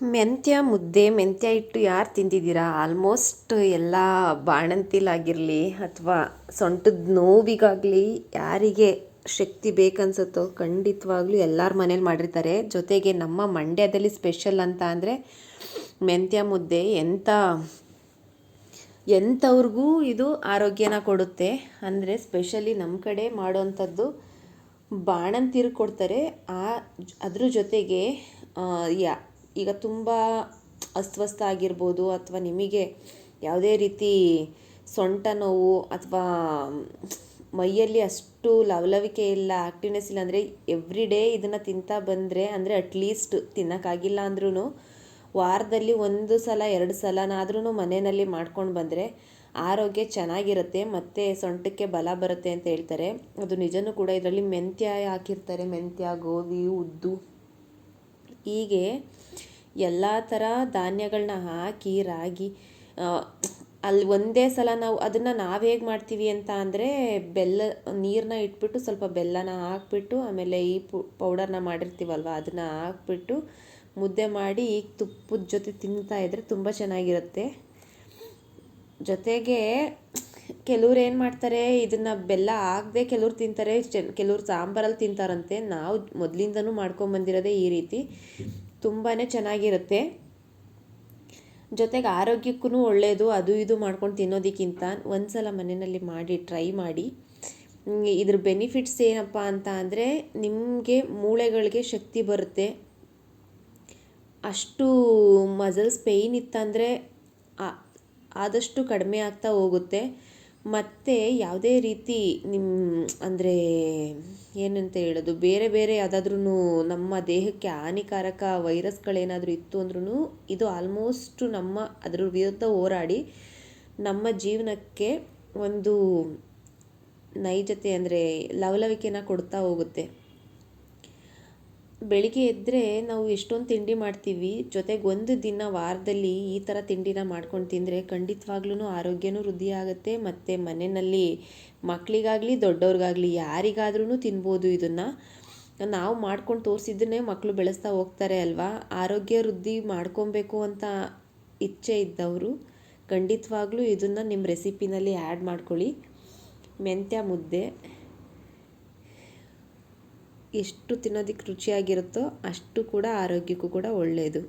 ಮೆಂತ್ಯ ಮುದ್ದೆ, ಮೆಂತ್ಯ ಹಿಟ್ಟು ಯಾರು ತಿಂದಿದ್ದೀರಾ? ಆಲ್ಮೋಸ್ಟ್ ಎಲ್ಲ ಬಾಣಂತಿಲಾಗಿರಲಿ ಅಥವಾ ಸೊಂಟದ ನೋವಿಗಾಗಲಿ ಯಾರಿಗೆ ಶಕ್ತಿ ಬೇಕನ್ಸುತ್ತೋ ಖಂಡಿತವಾಗ್ಲೂ ಎಲ್ಲರ ಮನೇಲಿ ಮಾಡಿರ್ತಾರೆ. ಜೊತೆಗೆ ನಮ್ಮ ಮಂಡ್ಯದಲ್ಲಿ ಸ್ಪೆಷಲ್ ಅಂತ ಅಂದರೆ ಮೆಂತ್ಯ ಮುದ್ದೆ ಎಂಥವ್ರಿಗೂ ಇದು ಆರೋಗ್ಯನ ಕೊಡುತ್ತೆ. ಅಂದರೆ ಸ್ಪೆಷಲಿ ನಮ್ಮ ಕಡೆ ಮಾಡೋವಂಥದ್ದು ಬಾಣಂತಿರು ಕೊಡ್ತಾರೆ. ಅದ್ರ ಜೊತೆಗೆ ಯಾ ಈಗ ತುಂಬ ಅಸ್ವಸ್ಥ ಆಗಿರ್ಬೋದು ಅಥವಾ ನಿಮಗೆ ಯಾವುದೇ ರೀತಿ ಸೊಂಟ ನೋವು ಅಥವಾ ಮೈಯಲ್ಲಿ ಅಷ್ಟು ಲವಲವಿಕೆ ಇಲ್ಲ, ಆ್ಯಕ್ಟಿವ್ನೆಸ್ ಇಲ್ಲ ಅಂದರೆ ಎವ್ರಿ ಡೇ ಇದನ್ನು ತಿಂತಾ ಬಂದರೆ, ಅಂದರೆ ಅಟ್ಲೀಸ್ಟ್ ತಿನ್ನೋಕ್ಕಾಗಿಲ್ಲ ಅಂದ್ರೂ ವಾರದಲ್ಲಿ 1 ಸಲ 2 ಸಲನಾದ್ರೂ ಮನೆಯಲ್ಲಿ ಮಾಡ್ಕೊಂಡು ಬಂದರೆ ಆರೋಗ್ಯ ಚೆನ್ನಾಗಿರುತ್ತೆ ಮತ್ತು ಸೊಂಟಕ್ಕೆ ಬಲ ಬರುತ್ತೆ ಅಂತ ಹೇಳ್ತಾರೆ. ಅದು ನಿಜನೂ ಕೂಡ. ಇದರಲ್ಲಿ ಮೆಂತ್ಯ ಹಾಕಿರ್ತಾರೆ, ಮೆಂತ್ಯ, ಗೋಧಿ, ಉದ್ದು, ಹೀಗೆ ಎಲ್ಲ ಥರ ಧಾನ್ಯಗಳನ್ನ ಹಾಕಿ ರಾಗಿ ಅಲ್ಲಿ ಒಂದೇ ಸಲ ನಾವು ಹೇಗೆ ಮಾಡ್ತೀವಿ ಅಂತ ಅಂದರೆ ನೀರನ್ನ ಇಟ್ಬಿಟ್ಟು ಸ್ವಲ್ಪ ಬೆಲ್ಲನ ಹಾಕ್ಬಿಟ್ಟು ಆಮೇಲೆ ಈ ಪೌಡರ್ನ ಮಾಡಿರ್ತೀವಲ್ವ ಅದನ್ನು ಹಾಕ್ಬಿಟ್ಟು ಮುದ್ದೆ ಮಾಡಿ ಈಗ ತುಪ್ಪದ ಜೊತೆ ತಿಂತಾಯಿದ್ರೆ ತುಂಬ ಚೆನ್ನಾಗಿರುತ್ತೆ. ಜೊತೆಗೆ ಕೆಲವ್ರು ಏನು ಮಾಡ್ತಾರೆ, ಇದನ್ನು ಬೆಲ್ಲ ಹಾಕದೆ ಕೆಲವ್ರು ತಿಂತಾರೆ, ಕೆಲವ್ರು ಸಾಂಬಾರಲ್ಲಿ ತಿಂತಾರಂತೆ. ನಾವು ಮೊದಲಿಂದನೂ ಮಾಡ್ಕೊಂಬಂದಿರೋದೇ ಈ ರೀತಿ, ತುಂಬಾ ಚೆನ್ನಾಗಿರುತ್ತೆ. ಜೊತೆಗೆ ಆರೋಗ್ಯಕ್ಕೂ ಒಳ್ಳೆಯದು. ಅದು ಇದು ಮಾಡ್ಕೊಂಡು ತಿನ್ನೋದಕ್ಕಿಂತ ಒಂದು ಸಲ ಮನೆಯಲ್ಲಿ ಮಾಡಿ ಟ್ರೈ ಮಾಡಿ. ಇದ್ರ ಬೆನಿಫಿಟ್ಸ್ ಏನಪ್ಪ ಅಂತ ಅಂದರೆ ನಿಮಗೆ ಮೂಳೆಗಳಿಗೆ ಶಕ್ತಿ ಬರುತ್ತೆ. ಅಷ್ಟು ಮಸಲ್ಸ್ ಪೇಯ್ನ್ ಇತ್ತಂದರೆ ಆದಷ್ಟು ಕಡಿಮೆ ಆಗ್ತಾ ಹೋಗುತ್ತೆ. ಮತ್ತು ಯಾವುದೇ ರೀತಿ ಅಂದರೆ ಏನಂತ ಹೇಳೋದು, ಬೇರೆ ಯಾವುದಾದ್ರೂ ನಮ್ಮ ದೇಹಕ್ಕೆ ಹಾನಿಕಾರಕ ವೈರಸ್ಗಳೇನಾದರೂ ಇತ್ತು ಅಂದ್ರೂ ಇದು ಆಲ್ಮೋಸ್ಟ್ ಅದರ ವಿರುದ್ಧ ಹೋರಾಡಿ ನಮ್ಮ ಜೀವನಕ್ಕೆ ಒಂದು ನೈಜತೆ ಅಂದರೆ ಲವಲವಿಕೆನ ಕೊಡ್ತಾ ಹೋಗುತ್ತೆ. ಬೆಳಿಗ್ಗೆ ಎದ್ದರೆ ನಾವು ಎಷ್ಟೊಂದು ತಿಂಡಿ ಮಾಡ್ತೀವಿ, ಜೊತೆಗೆ ಒಂದು ದಿನ ವಾರದಲ್ಲಿ ಈ ಥರ ತಿಂಡಿನ ಮಾಡ್ಕೊಂಡು ತಿಂದರೆ ಖಂಡಿತವಾಗ್ಲೂ ಆರೋಗ್ಯನೂ ವೃದ್ಧಿ ಆಗುತ್ತೆ. ಮತ್ತು ಮನೆಯಲ್ಲಿ ಮಕ್ಕಳಿಗಾಗಲಿ ದೊಡ್ಡವ್ರಿಗಾಗಲಿ ಯಾರಿಗಾದ್ರೂ ತಿನ್ಬೋದು. ಇದನ್ನು ನಾವು ಮಾಡ್ಕೊಂಡು ತೋರಿಸಿದ್ದನ್ನೇ ಮಕ್ಕಳು ಬೆಳೆಸ್ತಾ ಹೋಗ್ತಾರೆ ಅಲ್ವಾ. ಆರೋಗ್ಯ ವೃದ್ಧಿ ಮಾಡ್ಕೊಬೇಕು ಅಂತ ಇಚ್ಛೆ ಇದ್ದವರು ಖಂಡಿತವಾಗ್ಲೂ ಇದನ್ನು ನಿಮ್ಮ ರೆಸಿಪಿನಲ್ಲಿ ಆ್ಯಡ್ ಮಾಡ್ಕೊಳ್ಳಿ. ಮೆಂತ್ಯ ಮುದ್ದೆ ಎಷ್ಟು ತಿನ್ನೋದಕ್ಕೆ ರುಚಿಯಾಗಿರುತ್ತೋ ಅಷ್ಟು ಕೂಡ ಆರೋಗ್ಯಕ್ಕೂ ಕೂಡ ಒಳ್ಳೆಯದು.